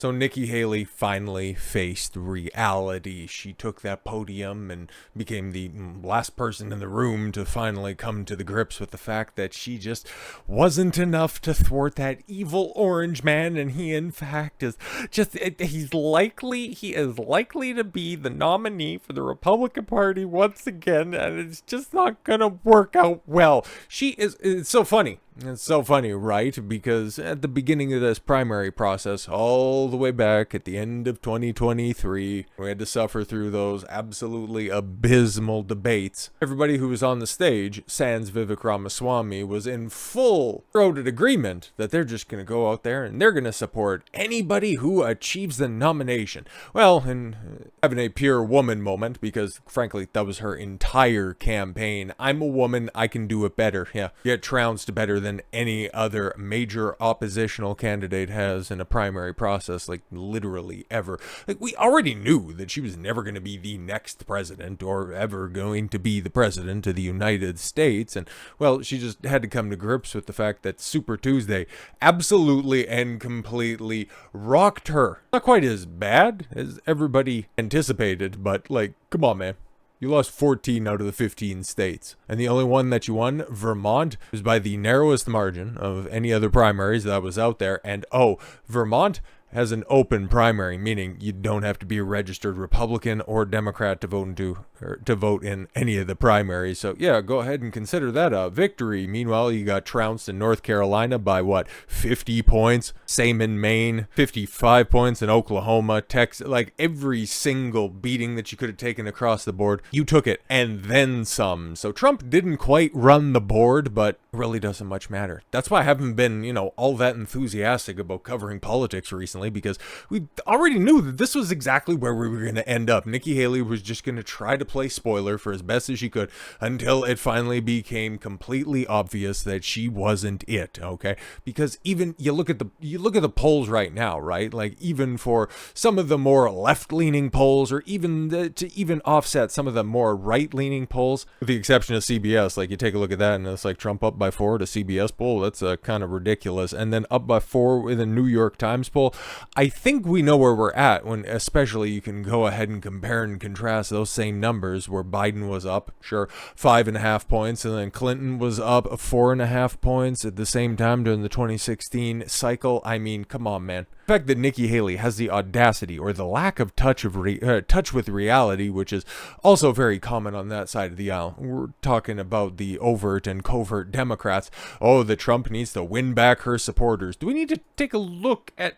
So Nikki Haley finally faced reality. She took that podium and became the last person in the room to finally come to the grips with the fact that she just wasn't enough to thwart that evil orange man, and he in fact is just he is likely to be the nominee for the Republican Party once again, and it's just not gonna work out well. It's so funny. It's so funny, right? Because at the beginning of this primary process, all the way back at the end of 2023, we had to suffer through those absolutely abysmal debates. Everybody who was on the stage, sans Vivek Ramaswamy, was in full throated agreement that they're just going to go out there and they're going to support anybody who achieves the nomination. Well, and having a pure woman moment, because frankly, that was her entire campaign. I'm a woman, I can do it better. Yeah, get trounced better than any other major oppositional candidate has in a primary process, like literally ever. Like, we already knew that she was never going to be the next president or ever going to be the president of the United States, and well, she just had to come to grips with the fact that Super Tuesday absolutely and completely rocked her. Not quite as bad as everybody anticipated, but like, come on, man. You lost 14 out of the 15 states. And the only one that you won, Vermont, was by the narrowest margin of any other primaries that was out there. And oh, Vermont has an open primary, meaning you don't have to be a registered Republican or Democrat to vote in any of the primaries. So yeah, go ahead and consider that a victory. Meanwhile, you got trounced in North Carolina by what, 50 points? Same in Maine, 55 points in Oklahoma, Texas. Like every single beating that you could have taken across the board, you took it and then some. So Trump didn't quite run the board, but it really doesn't much matter. That's why I haven't been, all that enthusiastic about covering politics recently, because we already knew that this was exactly where we were going to end up. Nikki Haley was just going to try to play spoiler for as best as she could until it finally became completely obvious that she wasn't it, okay? Because even you look at the polls right now, right? Like even for some of the more left-leaning polls, or even to offset some of the more right-leaning polls, with the exception of CBS, like you take a look at that and it's like Trump up by 4 to CBS poll. That's kind of ridiculous. And then up by 4 in the New York Times poll. I think we know where we're at when, especially, you can go ahead and compare and contrast those same numbers where Biden was up, sure, 5.5 points, and then Clinton was up 4.5 points at the same time during the 2016 cycle. I mean, come on, man. The fact that Nikki Haley has the audacity, or the lack of touch with reality, which is also very common on that side of the aisle. We're talking about the overt and covert Democrats. Oh, the Trump needs to win back her supporters. Do we need to take a look at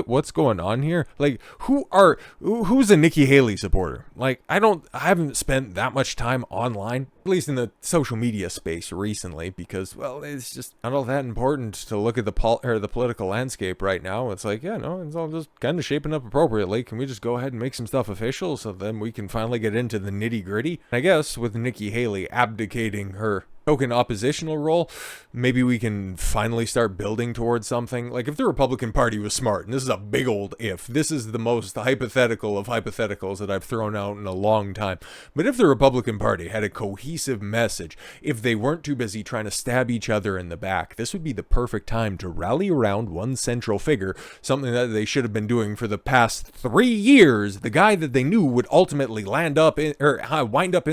what's going on here? Like, who's a Nikki Haley supporter? Like, I haven't spent that much time online, at least in the social media space recently, because, well, it's just not all that important to look at the political landscape right now. It's like, yeah, no, it's all just kind of shaping up appropriately. Can we just go ahead and make some stuff official so then we can finally get into the nitty gritty? I guess with Nikki Haley abdicating her token oppositional role, maybe we can finally start building towards something. Like, if the Republican Party was smart, and this is a big old if, this is the most hypothetical of hypotheticals that I've thrown out in a long time, but if the Republican Party had a cohesive message, if they weren't too busy trying to stab each other in the back, this would be the perfect time to rally around one central figure, something that they should have been doing for the past 3 years, the guy that they knew would ultimately wind up in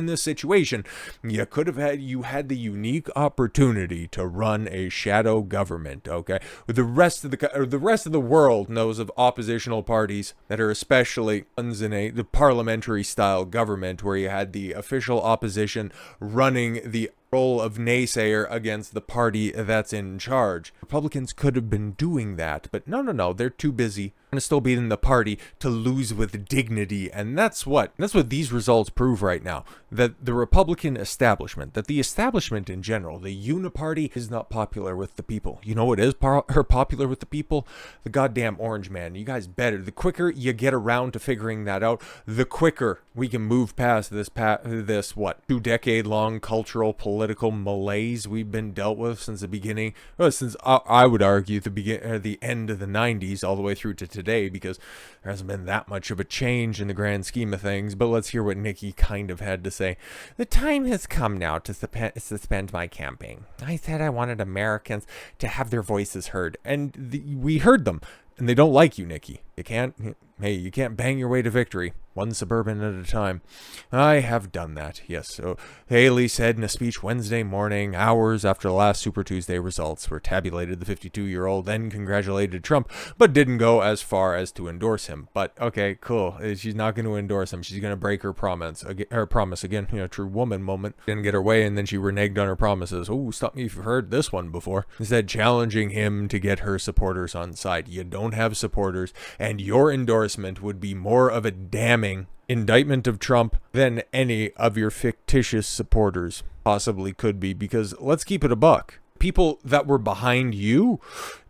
this situation. You had the unique opportunity to run a shadow government, okay? The rest of the world knows of oppositional parties that are especially in the parliamentary style government, where you had the official opposition running the role of naysayer against the party that's in charge. Republicans could have been doing that, but no, they're too busy and still being the party to lose with dignity. And that's what these results prove right now, that the Republican establishment, that the establishment in general, the Uniparty, is not popular with the people. You know what is popular with the people? The goddamn orange man. You guys better. The quicker you get around to figuring that out, the quicker we can move past this 2-decade-long cultural political malaise we've been dealt with since the beginning. Well, since I would argue the end of the 90s all the way through to today. today because there hasn't been that much of a change in the grand scheme of things. But let's hear what Nikki kind of had to say. The time has come now to suspend my campaign. I said I wanted Americans to have their voices heard, and we heard them. And they don't like you, Nikki. You can't bang your way to victory, one suburban at a time. I have done that, yes. So Haley said in a speech Wednesday morning, hours after the last Super Tuesday results were tabulated. The 52-year-old then congratulated Trump, but didn't go as far as to endorse him. But okay, cool. She's not going to endorse him. She's going to break her promise. Again, true woman moment. Didn't get her way, and then she reneged on her promises. Oh, stop me if you've heard this one before. Instead, challenging him to get her supporters on side. You don't have supporters, and your endorsement would be more of a damning indictment of Trump than any of your fictitious supporters possibly could be, because let's keep it a buck. People that were behind you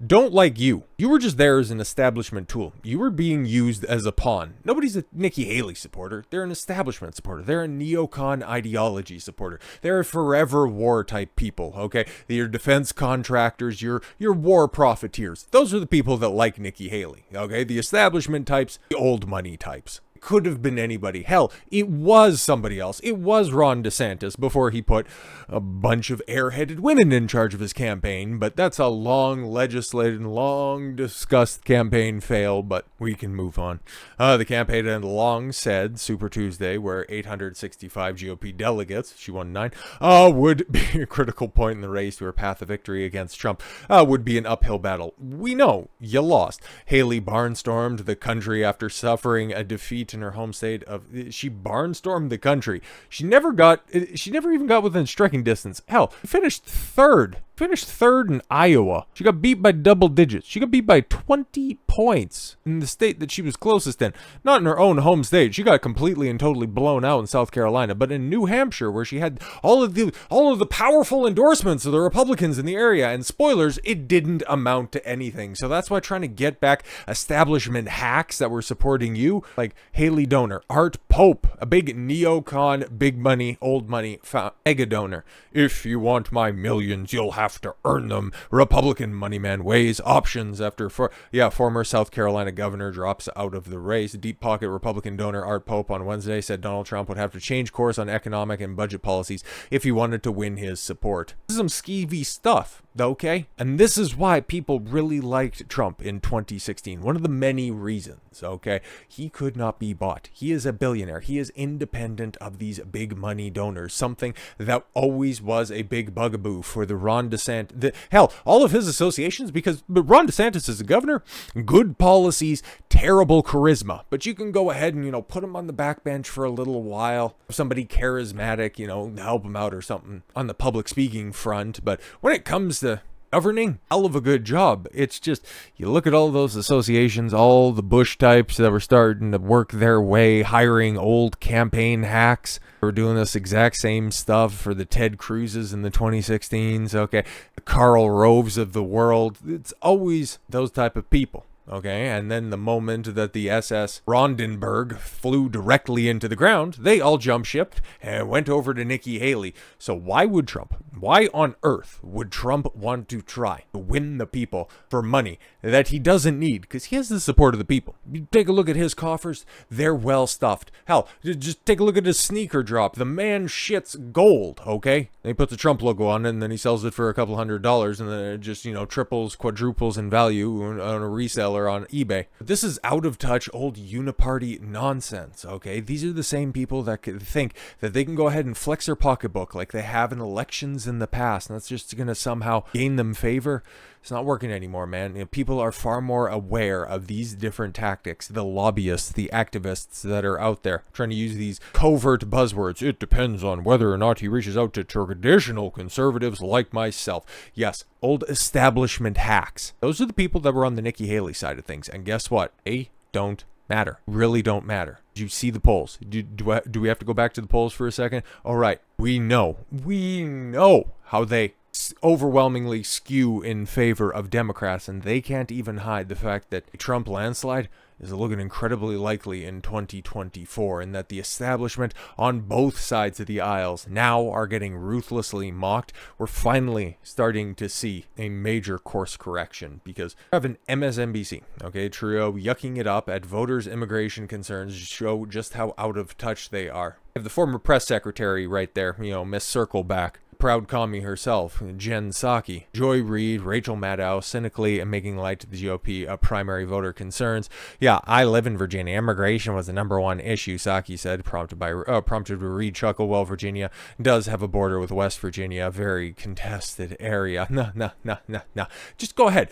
don't like you. You were just there as an establishment tool. You were being used as a pawn. Nobody's a Nikki Haley supporter. They're an establishment supporter. They're a neocon ideology supporter. They're a forever war type people, okay? Your defense contractors, your war profiteers. Those are the people that like Nikki Haley, okay? The establishment types, the old money types. Could have been anybody. Hell, it was somebody else. It was Ron DeSantis before he put a bunch of airheaded women in charge of his campaign, but that's a long legislated and long discussed campaign fail, but we can move on. The campaign had long said Super Tuesday, where 865 GOP delegates, she won 9, would be a critical point in the race to her path of victory against Trump, would be an uphill battle. We know you lost. Haley barnstormed the country after suffering a defeat in her home state of. She barnstormed the country. She never even got within striking distance. Hell, finished third in Iowa. She got beat by double digits. She got beat by 20 points in the state that she was closest in. Not in her own home state. She got completely and totally blown out in South Carolina, but in New Hampshire, where she had all of the powerful endorsements of the Republicans in the area. And spoilers, it didn't amount to anything. So that's why trying to get back establishment hacks that were supporting you, like Haley donor, Art Pope, a big neocon, big money, old money, mega donor. If you want my millions, you'll have to earn them. Republican money man weighs options after former South Carolina governor drops out of the race. Deep pocket Republican donor Art Pope on Wednesday said Donald Trump would have to change course on economic and budget policies if he wanted to win his support. This is some skeevy stuff, okay? And this is why people really liked Trump in 2016. One of the many reasons, okay? He could not be bought. He is a billionaire. He is independent of these big money donors, something that always was a big bugaboo for the Ron DeSantis. Hell, all of his associations, because Ron DeSantis is a governor, good policies, terrible charisma. But you can go ahead and, put him on the backbench for a little while. Somebody charismatic, help him out or something on the public speaking front. But when it comes to governing, hell of a good job. It's just, you look at all those associations, all the Bush types that were starting to work their way, hiring old campaign hacks. We're doing this exact same stuff for the Ted Cruzes in the 2016s, okay? The Karl Roves of the world. It's always those type of people. Okay, and then the moment that the SS Rondenberg flew directly into the ground, they all jump shipped and went over to Nikki Haley. So why on earth would Trump want to try to win the people for money that he doesn't need? Because he has the support of the people. You take a look at his coffers, they're well stuffed. Hell, just take a look at his sneaker drop. The man shits gold, okay? They put the Trump logo on it, and then he sells it for a couple $100, and then it just, triples, quadruples in value on a resale on eBay. This is out of touch old Uniparty nonsense, okay? These are the same people that think that they can go ahead and flex their pocketbook like they have in elections in the past, and that's just going to somehow gain them favor. It's not working anymore, man. People are far more aware of these different tactics, the lobbyists, the activists that are out there trying to use these covert buzzwords. It depends on whether or not he reaches out to traditional conservatives like myself. Yes, old establishment hacks. Those are the people that were on the Nikki Haley side of things. And guess what? They don't matter. Really don't matter. Do you see the polls? Do we have to go back to the polls for a second? All right. We know how they overwhelmingly skew in favor of Democrats, and they can't even hide the fact that a Trump landslide is looking incredibly likely in 2024, and that the establishment on both sides of the aisles now are getting ruthlessly mocked. We're finally starting to see a major course correction, because we have an MSNBC, trio yucking it up at voters' immigration concerns show just how out of touch they are. We have the former press secretary right there, Miss Circleback, proud commie herself, Jen Psaki, Joy Reid, Rachel Maddow, cynically making light to the GOP primary voter concerns. Yeah, I live in Virginia. Immigration was the #1 issue, Psaki said, prompted to Reid chuckle. Well, Virginia does have a border with West Virginia, a very contested area. No. Just go ahead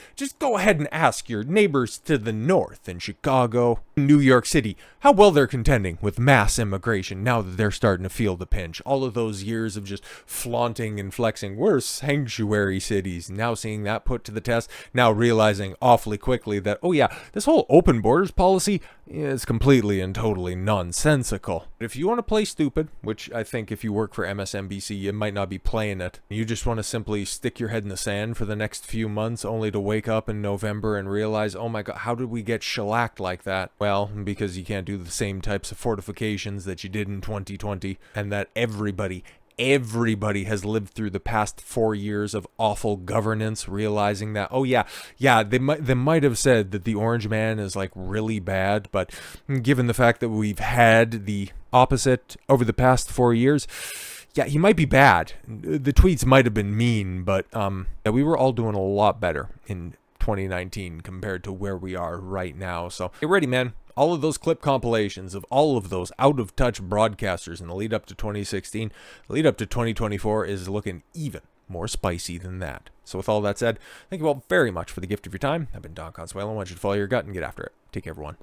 and ask your neighbors to the north in Chicago, New York City, how well they're contending with mass immigration now that they're starting to feel the pinch. All of those years of just flaunting and flexing, we're sanctuary cities, now seeing that put to the test, now realizing awfully quickly that, oh yeah, this whole open borders policy is completely and totally nonsensical. If you want to play stupid, which I think if you work for MSNBC, you might not be playing it, you just want to simply stick your head in the sand for the next few months only to wake up in November and realize, oh my god, how did we get shellacked like that? Well, because you can't do the same types of fortifications that you did in 2020, and that everybody has lived through the past 4 years of awful governance, realizing that, oh yeah, they might have said that the Orange Man is like really bad, but given the fact that we've had the opposite over the past 4 years, yeah, he might be bad. The tweets might have been mean, but yeah, we were all doing a lot better in 2019 compared to where we are right now. So get ready, man. All of those clip compilations of all of those out-of-touch broadcasters in the lead up to 2016, the lead up to 2024 is looking even more spicy than that. So with all that said, thank you all very much for the gift of your time. I've been Don Consuelo. I want you to follow your gut and get after it. Take care, everyone.